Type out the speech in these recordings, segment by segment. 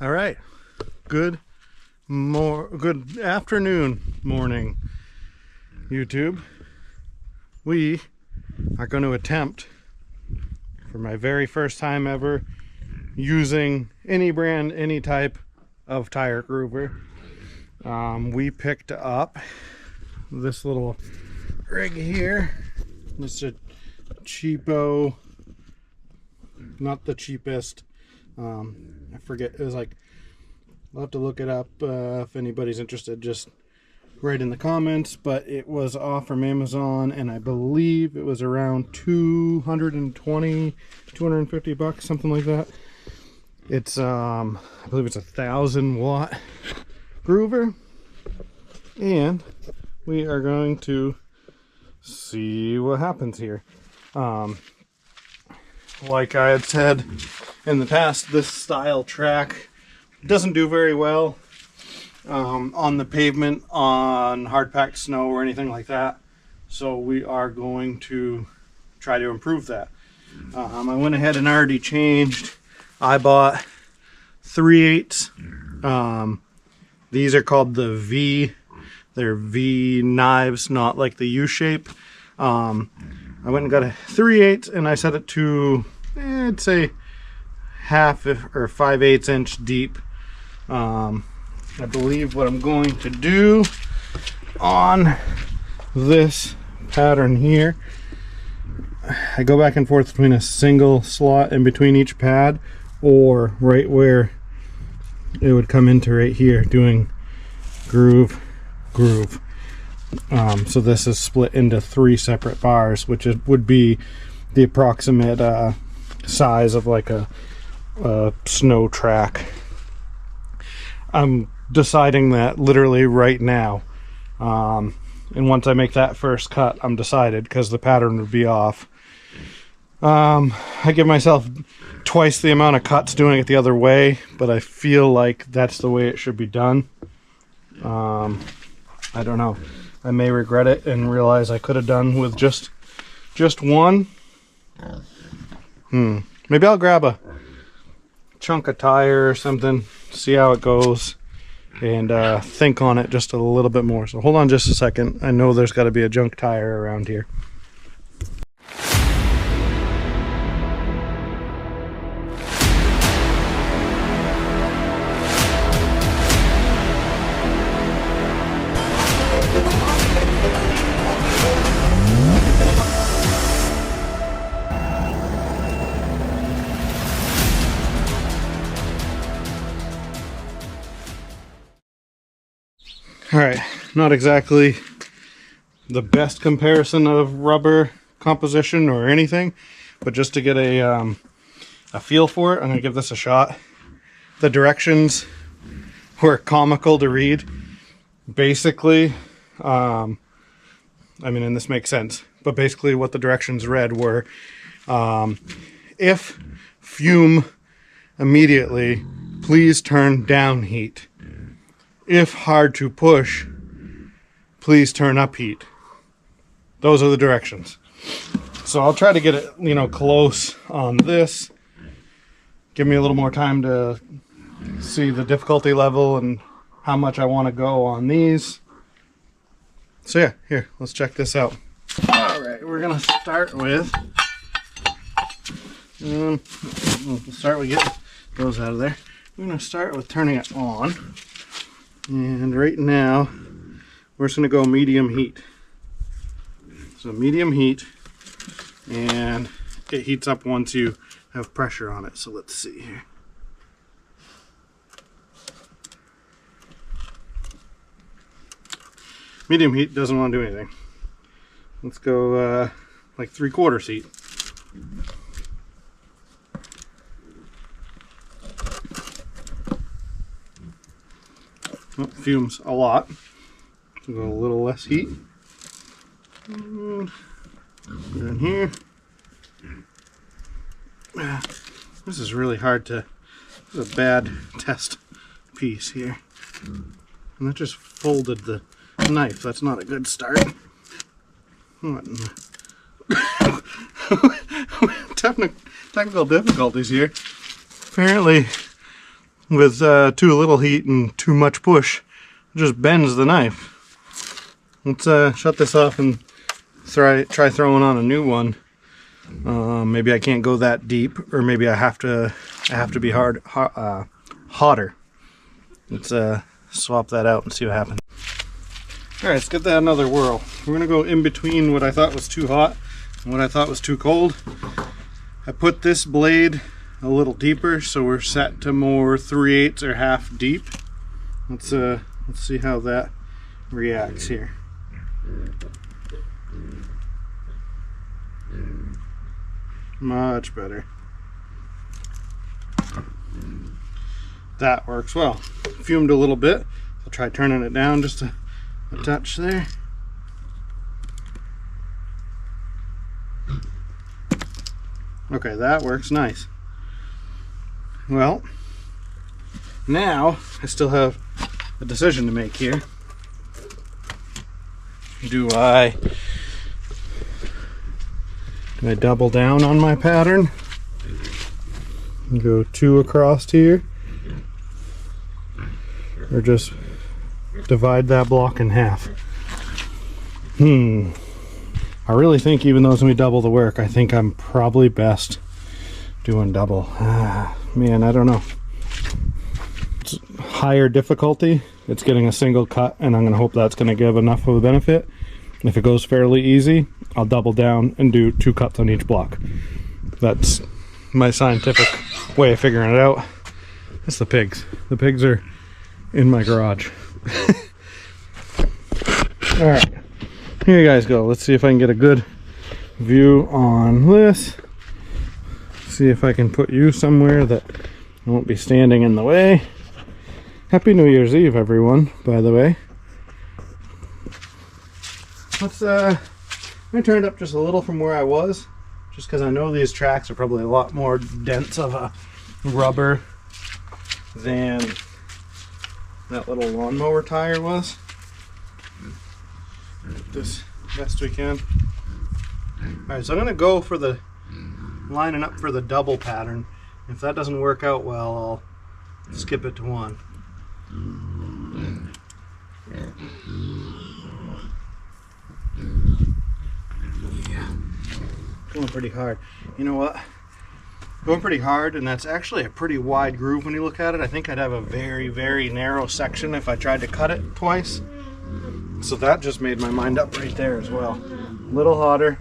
All right. Good afternoon, morning, YouTube. We are going to attempt, for my very first time ever, using any brand, any type of tire groover. We picked up this little rig here. It's a cheapo, not the cheapest. I forget, it was like, I'll have to look it up if anybody's interested, just write in the comments, but it was off from Amazon and I believe it was around 220, 250 bucks, something like that. It's I believe it's a 1,000-watt groover, and we are going to see what happens here. Like I had said in the past, this style track doesn't do very well on the pavement, on hard-packed snow or anything like that. So we are going to try to improve that. I went ahead and already changed. I bought 3/8. These are called the V. They're V knives, not like the U shape. I went and got a 3/8 and I set it to, I'd say, 1/2 or 5/8 inch deep. I believe what I'm going to do on this pattern here, I go back and forth between a single slot in between each pad, or right where it would come into right here, doing groove. So this is split into 3 separate bars, which would be the approximate size of like a snow track. I'm deciding that literally right now, and once I make that first cut, I'm decided, because the pattern would be off. I give myself twice the amount of cuts doing it the other way, but I feel like that's the way it should be done. I don't know, I may regret it and realize I could have done with just one. Maybe I'll grab a chunk of tire or something, see how it goes, and think on it just a little bit more. So hold on just a second. I know there's got to be a junk tire around here. Alright, not exactly the best comparison of rubber composition or anything, but just to get a feel for it, I'm going to give this a shot. The directions were comical to read. Basically, I mean, and this makes sense, but basically what the directions read were, if fume immediately, please turn down heat. If hard to push, please turn up heat. Those are the directions. So I'll try to get it, close on this. Give me a little more time to see the difficulty level and how much I want to go on these. So yeah, here, let's check this out. All right, we're gonna start with, we'll start with getting those out of there. We're gonna start with turning it on. And right now, we're just going to go medium heat. So medium heat, and it heats up once you have pressure on it. So let's see here. Medium heat doesn't want to do anything. Let's go like 3/4 heat. Oh, fumes a lot. So go a little less heat. And in here. This is really hard to. This is a bad test piece here. And that just folded the knife. That's not a good start. What in the technical difficulties here. Apparently with too little heat and too much push, it just bends the knife. Let's shut this off and try throwing on a new one. Maybe I can't go that deep, or maybe I have to be hotter. Let's swap that out and see what happens. All right, let's give that another whirl. We're gonna go in between what I thought was too hot and what I thought was too cold. I put this blade a little deeper, so we're set to more 3/8 or half deep. Let's see how that reacts here. Much better. That works well. Fumed a little bit. I'll try turning it down just a touch there. Okay, that works nice. Well, now I still have a decision to make here. Do I double down on my pattern and go 2 across here, or just divide that block in half? I really think, even though it's gonna be double the work, I think I'm probably best doing double. Man, I don't know. It's higher difficulty. It's getting a single cut, and I'm gonna hope that's gonna give enough of a benefit. If it goes fairly easy, I'll double down and do 2 cuts on each block. That's my scientific way of figuring it out. That's the pigs. The pigs are in my garage. All right, here you guys go. Let's see if I can get a good view on this. See if I can put you somewhere that I won't be standing in the way. Happy New Year's Eve, everyone, by the way. Let's I turned up just a little from where I was, just because I know these tracks are probably a lot more dense of a rubber than that little lawnmower tire was. Do this best we can. Alright, so I'm gonna go for the lining up for the double pattern. If that doesn't work out well, I'll skip it to 1. Yeah, going pretty hard. You know what? Going pretty hard, and that's actually a pretty wide groove when you look at it. I think I'd have a very, very narrow section if I tried to cut it twice. So that just made my mind up right there as well. A little hotter,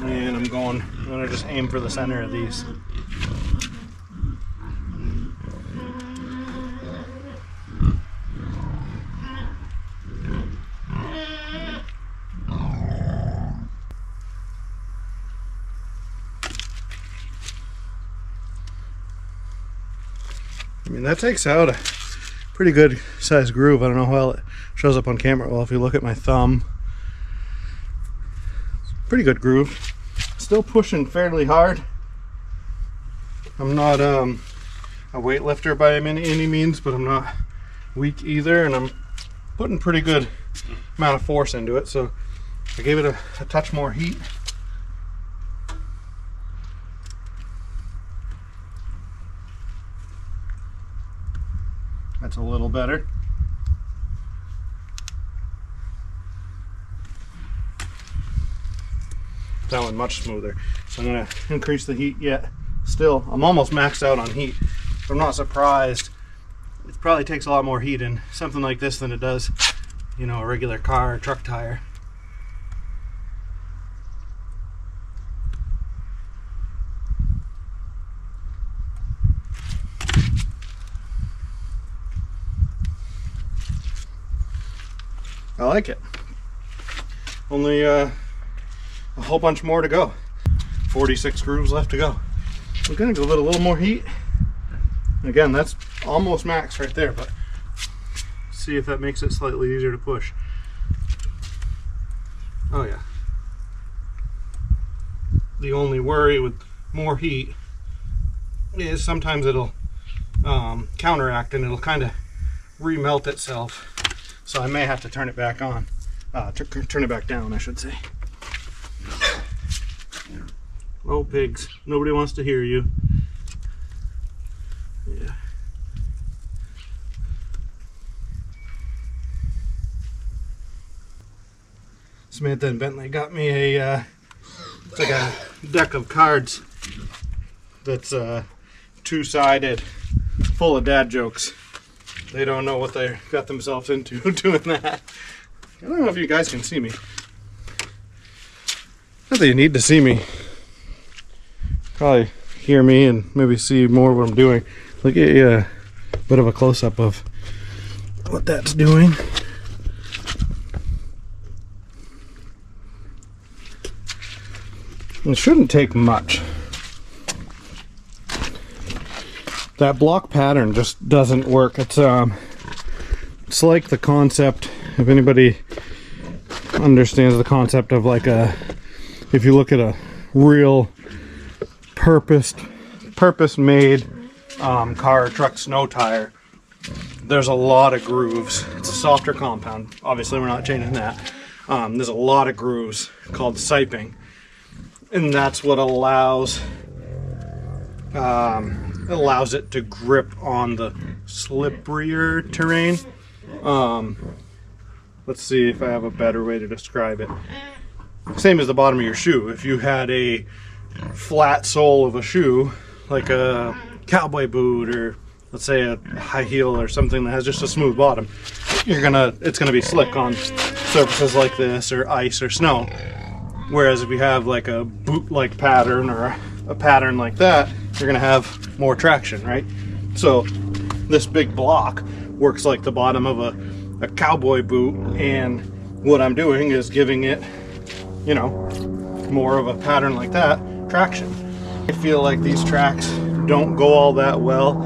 and I'm gonna just aim for the center of these. I mean, that takes out a pretty good sized groove. I don't know how well it shows up on camera. Well, if you look at my thumb, pretty good groove. Still pushing fairly hard. I'm not a weightlifter by any means, but I'm not weak either, and I'm putting pretty good amount of force into it. So I gave it a touch more heat. That's a little better. That one much smoother. So I'm gonna increase the heat yet. Still, I'm almost maxed out on heat. I'm not surprised. It probably takes a lot more heat in something like this than it does, you know, a regular car or truck tire. I like it. Only a whole bunch more to go. 46 grooves left to go. We're gonna give it a little more heat. Again, that's almost max right there, but see if that makes it slightly easier to push. Oh yeah. The only worry with more heat is sometimes it'll counteract and it'll kind of remelt itself. So I may have to turn it back on. Turn it back down, I should say. Oh, pigs. Nobody wants to hear you. Yeah. Samantha and Bentley got me a it's like a deck of cards that's two-sided, full of dad jokes. They don't know what they got themselves into doing that. I don't know if you guys can see me. Not that you need to see me. Probably hear me and maybe see more of what I'm doing. Look at a bit of a close-up of what that's doing. It shouldn't take much. That block pattern just doesn't work. It's like the concept, if anybody understands the concept of like if you look at a real purpose-made car or truck snow tire, there's a lot of grooves. It's a softer compound. Obviously, we're not changing that. There's a lot of grooves called siping. And that's what allows it to grip on the slipperier terrain. Let's see if I have a better way to describe it. Same as the bottom of your shoe. If you had a flat sole of a shoe, like a cowboy boot or let's say a high heel or something that has just a smooth bottom, it's gonna be slick on surfaces like this or ice or snow. Whereas if you have like a boot-like pattern or a pattern like that, you're gonna have more traction, right? So this big block works like the bottom of a cowboy boot, and what I'm doing is giving it, you know, more of a pattern like that, traction. I feel like these tracks don't go all that well,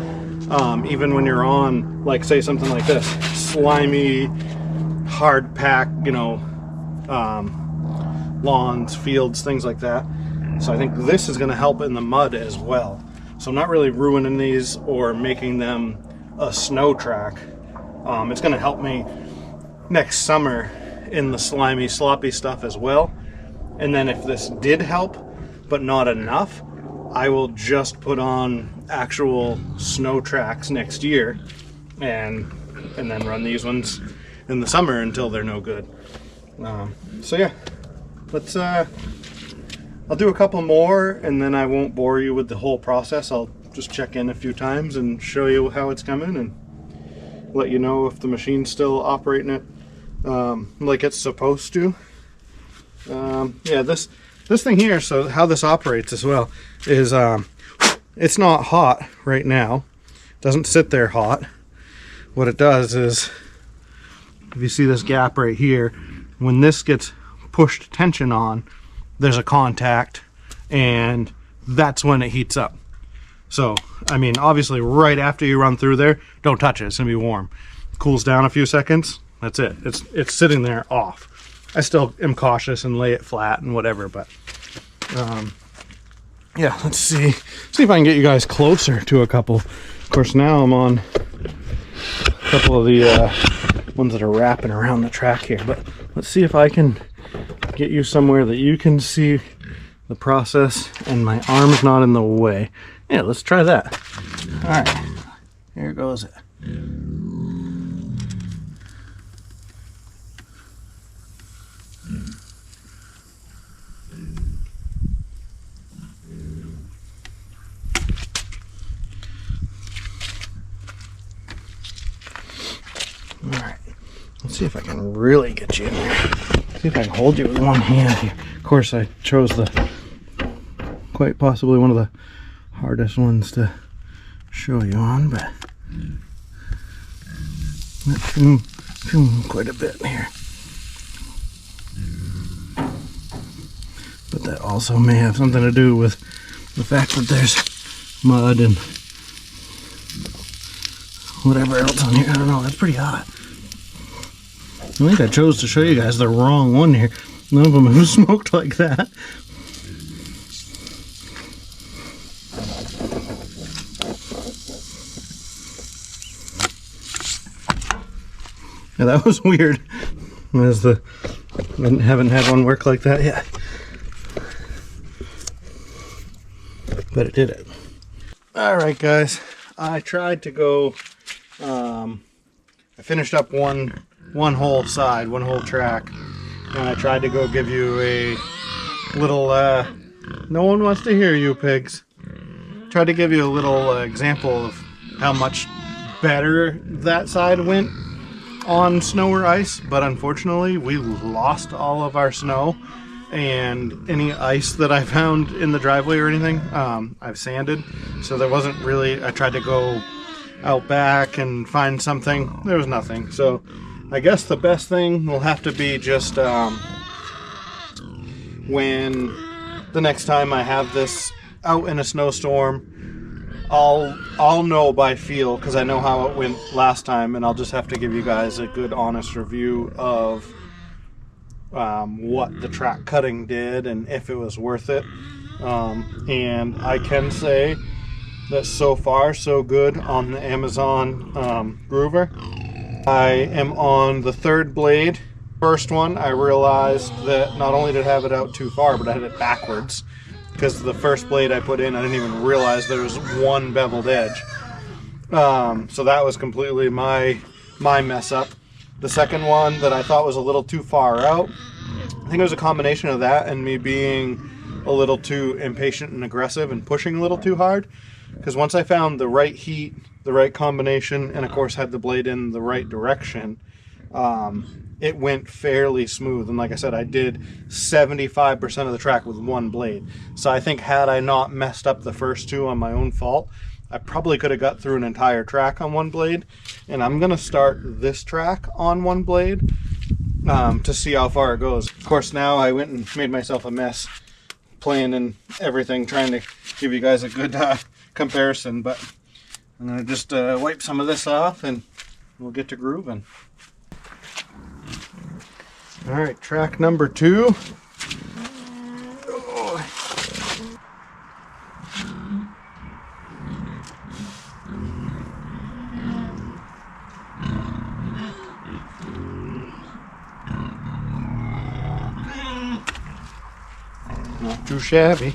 even when you're on, like say something like this, slimy, hard pack, you know, lawns, fields, things like that. So I think this is going to help in the mud as well. So I'm not really ruining these or making them a snow track. It's going to help me next summer in the slimy, sloppy stuff as well. And then if this did help, but not enough, I will just put on actual snow tracks next year and then run these ones in the summer until they're no good. So yeah. Let's I'll do a couple more and then I won't bore you with the whole process. I'll just check in a few times and show you how it's coming and let you know if the machine's still operating it like it's supposed to. Yeah, this thing here, so how this operates as well is it's not hot right now. It doesn't sit there hot. What it does is, if you see this gap right here, when this gets pushed tension on, there's a contact and that's when it heats up. So I mean, obviously right after you run through there, don't touch it, it's gonna be warm. Cools down a few seconds, that's it. It's sitting there off. I still am cautious and lay it flat and whatever, but yeah, let's see if I can get you guys closer to a couple. Of course, now I'm on a couple of the ones that are wrapping around the track here, but let's see if I can get you somewhere that you can see the process and my arm's not in the way. Yeah, let's try that. All right, here goes it. All right, let's see if I can really get you in there. See if I can hold you with one hand here. Of course, I chose quite possibly one of the hardest ones to show you on, but quite a bit here. But that also may have something to do with the fact that there's mud and whatever else on here. I don't know, that's pretty hot. I think I chose to show you guys the wrong one here. None of them have smoked like that. Yeah, that was weird. Haven't had one work like that yet. But it did it. Alright guys, I tried to go, I finished up one whole side, one whole track, and I tried to go give you a little, no one wants to hear you, pigs. Tried to give you a little example of how much better that side went on snow or ice, but unfortunately we lost all of our snow, and any ice that I found in the driveway or anything, I've sanded, so there wasn't really, I tried to go out back and find something, there was nothing. So I guess the best thing will have to be just when the next time I have this out in a snowstorm, I'll know by feel, because I know how it went last time, and I'll just have to give you guys a good honest review of what the track cutting did and if it was worth it. And I can say that so far so good on the Amazon Regroover. I am on the third blade. First one, I realized that not only did I have it out too far, but I had it backwards, because the first blade I put in, I didn't even realize there was one beveled edge. So that was completely my mess up. The second one that I thought was a little too far out, I think it was a combination of that and me being a little too impatient and aggressive and pushing a little too hard. Because once I found the right heat, the right combination, and of course had the blade in the right direction, it went fairly smooth. And like I said, I did 75% of the track with one blade. So I think had I not messed up the first two on my own fault, I probably could have got through an entire track on one blade. And I'm going to start this track on one blade to see how far it goes. Of course, now I went and made myself a mess playing and everything, trying to give you guys a good comparison. But I'm going to just wipe some of this off and we'll get to grooving. All right, track number 2. Oh. Not too shabby.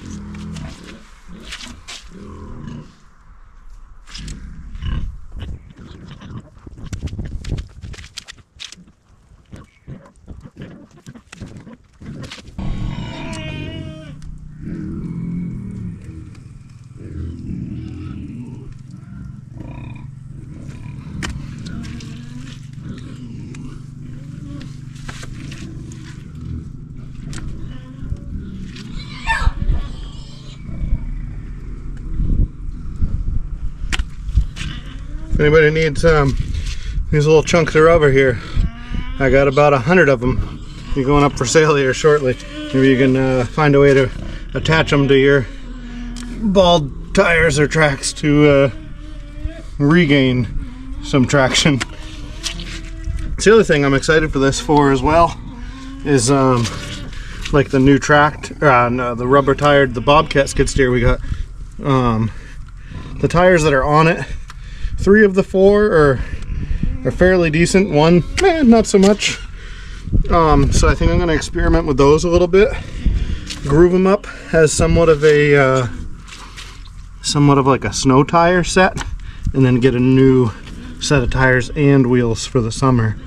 If anybody needs these little chunks of rubber here, I got about 100 of them. You're going up for sale here shortly. Maybe you can find a way to attach them to your bald tires or tracks to regain some traction. The other thing I'm excited for this for as well is like the new the rubber tired, the Bobcat skid steer we got. The tires that are on it, 3 of the 4 are fairly decent. 1, not so much. So I think I'm going to experiment with those a little bit. Groove them up as somewhat of like a snow tire set, and then get a new set of tires and wheels for the summer.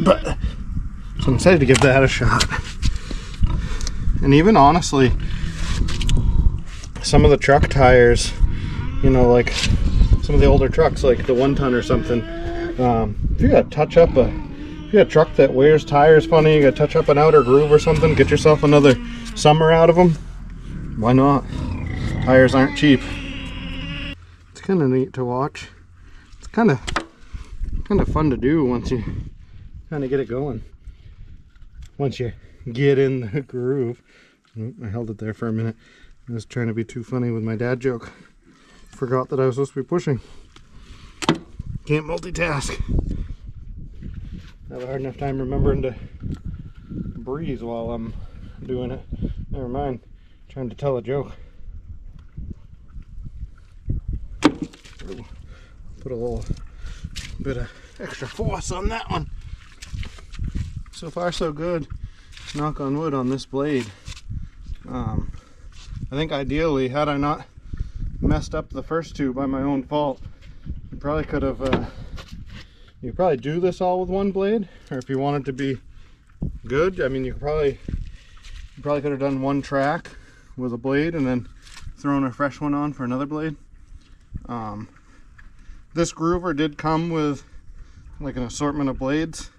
But so I'm excited to give that a shot. And even honestly, some of the truck tires, you know, like some of the older trucks, like the 1-ton or something, if you got a truck that wears tires funny, you got to touch up an outer groove or something, get yourself another summer out of them, why not? Tires aren't cheap. It's kind of neat to watch. It's kind of fun to do once you kind of get it going. Once you get in the groove. Oh, I held it there for a minute. I was trying to be too funny with my dad joke. Forgot that I was supposed to be pushing. Can't multitask. I have a hard enough time remembering to breathe while I'm doing it. Never mind, trying to tell a joke. Put a little bit of extra force on that one. So far so good. Knock on wood on this blade. I think ideally, had I not messed up the first 2 by my own fault, I probably could have You could probably do this all with one blade, or if you want it to be good, I mean, you probably could have done one track with a blade and then thrown a fresh one on for another blade. This groover did come with like an assortment of blades.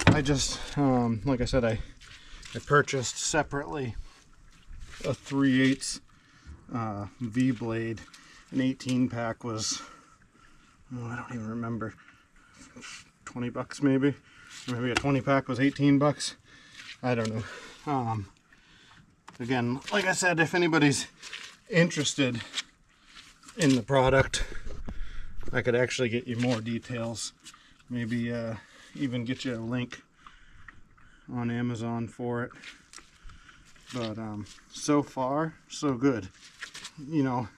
I just, like I said, I purchased separately a 3/8 V blade. An 18 pack was, oh, I don't even remember, 20 bucks maybe. Or maybe a 20 pack was 18 bucks. I don't know. Again, like I said, if anybody's interested in the product, I could actually get you more details. Maybe even get you a link on Amazon for it. But so far, so good. You know,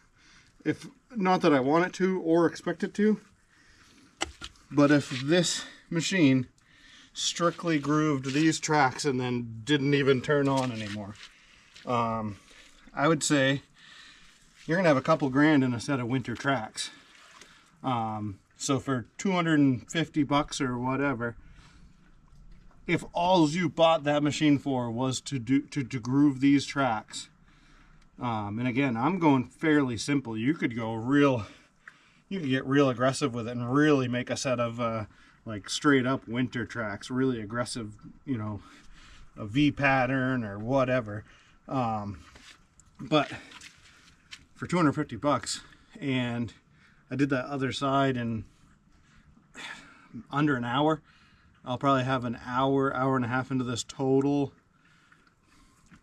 if not that I want it to or expect it to, but if this machine strictly grooved these tracks and then didn't even turn on anymore, I would say you're gonna have a couple grand in a set of winter tracks. So for 250 bucks or whatever, if all you bought that machine for was to groove these tracks, and again, I'm going fairly simple. You could go you could get real aggressive with it and really make a set of like straight up winter tracks, really aggressive, you know, a V pattern or whatever. But for 250 bucks, and I did that other side in under an hour. I'll probably have an hour and a half into this total,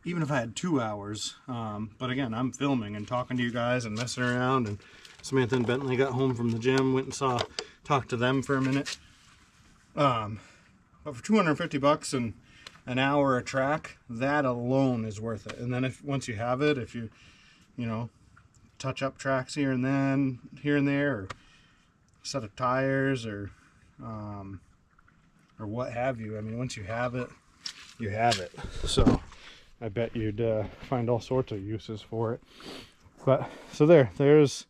even if I had 2 hours. But again, I'm filming and talking to you guys and messing around, and Samantha and Bentley got home from the gym, went and talked to them for a minute. But for 250 bucks and an hour a track, that alone is worth it. And then once you have it, if you know, touch up tracks here and there, or set of tires, or what have you. I mean, once you have it, you have it. So I bet you'd find all sorts of uses for it. But so there's,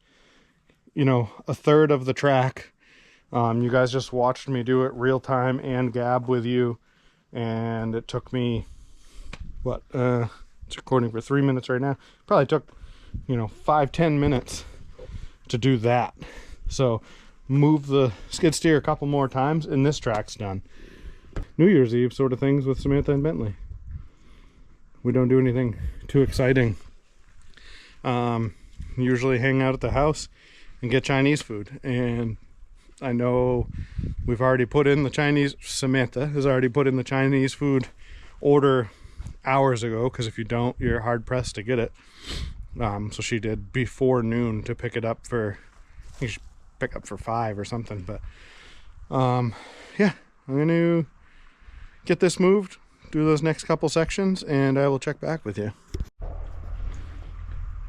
you know, a third of the track. You guys just watched me do it real time and gab with you, and it took me what, it's recording for 3 minutes right now. Probably took, you know, 5-10 minutes to do that. So move the skid steer a couple more times and this track's done. New Year's Eve sort of things with Samantha and Bentley. We don't do anything too exciting. Usually hang out at the house and get Chinese food. And I know we've already put in the Chinese, Samantha has already put in the Chinese food order hours ago, because if you don't, you're hard pressed to get it. So she did before noon to pick it up for, I think she pick up for 5 or something. But yeah, I'm going to get this moved, do those next couple sections, and I will check back with you.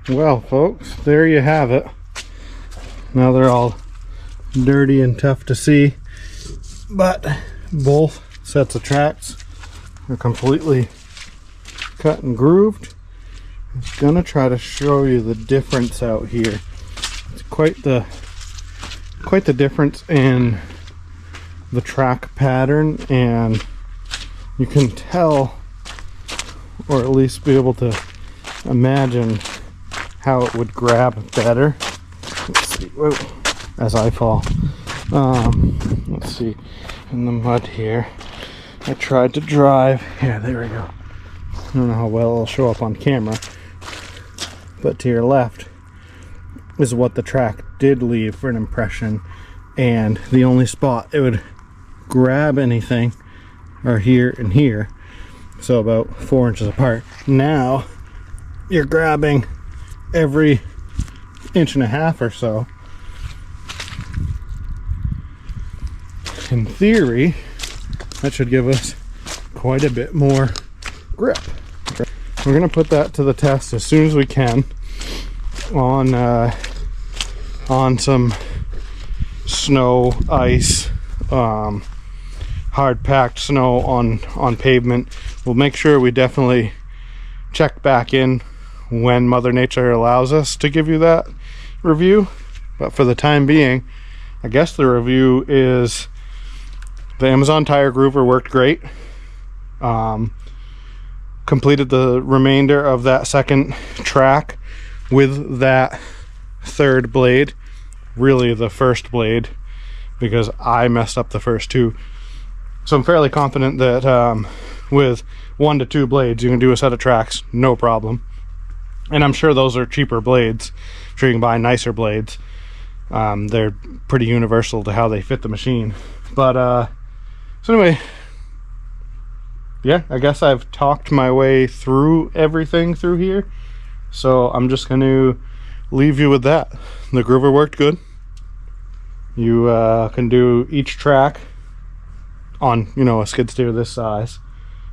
Well, folks, there you have it. Now they're all dirty and tough to see, but both sets of tracks are completely cut and grooved. I'm gonna try to show you the difference out here. It's quite the difference in the track pattern, and you can tell, or at least be able to imagine how it would grab better. Let's see, whoa, as I fall. Let's see, in the mud here. I tried to drive. Yeah, there we go. I don't know how well it'll show up on camera, but to your left is what the track did leave for an impression, and the only spot it would grab anything are here and here, so about 4 inches apart. Now you're grabbing every 1.5 inches or so. In theory, that should give us quite a bit more grip. We're going to put that to the test as soon as we can on some snow, ice, hard packed snow on pavement. We'll make sure we definitely check back in when Mother Nature allows us to give you that review, but for the time being, I guess the review is the Amazon tire groover worked great. Completed the remainder of that second track with that third blade, really the first blade, because I messed up the first two. So I'm fairly confident that with 1 to 2 blades you can do a set of tracks no problem. And I'm sure those are cheaper blades. I'm sure you can buy nicer blades. They're pretty universal to how they fit the machine. But so anyway, yeah, I guess I've talked my way through everything through here. So I'm just going to leave you with that. The groover worked good. You can do each track on, you know, a skid steer this size.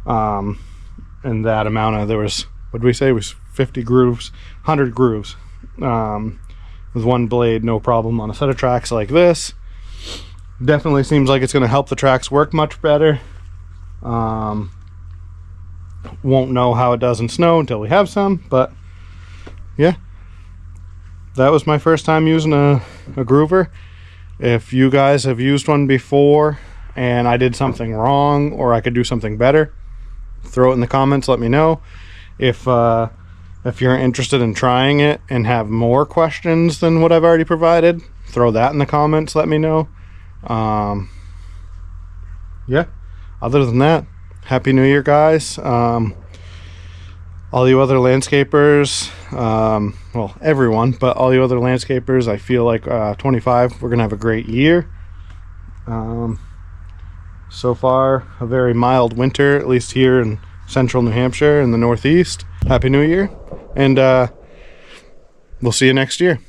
And that amount of, there was, what did we say? It was 50 grooves, 100 grooves. With one blade, no problem on a set of tracks like this. Definitely seems like it's going to help the tracks work much better. Won't know how it does in snow until we have some, but yeah, that was my first time using a groover. If you guys have used one before and I did something wrong or I could do something better, throw it in the comments, let me know. If you're interested in trying it and have more questions than what I've already provided, throw that in the comments, let me know. Yeah, other than that, Happy New Year, guys. All you other landscapers, well, everyone, but all you other landscapers, I feel like 25, we're gonna have a great year. So far, a very mild winter, at least here in central New Hampshire and the Northeast. Happy New Year, and we'll see you next year.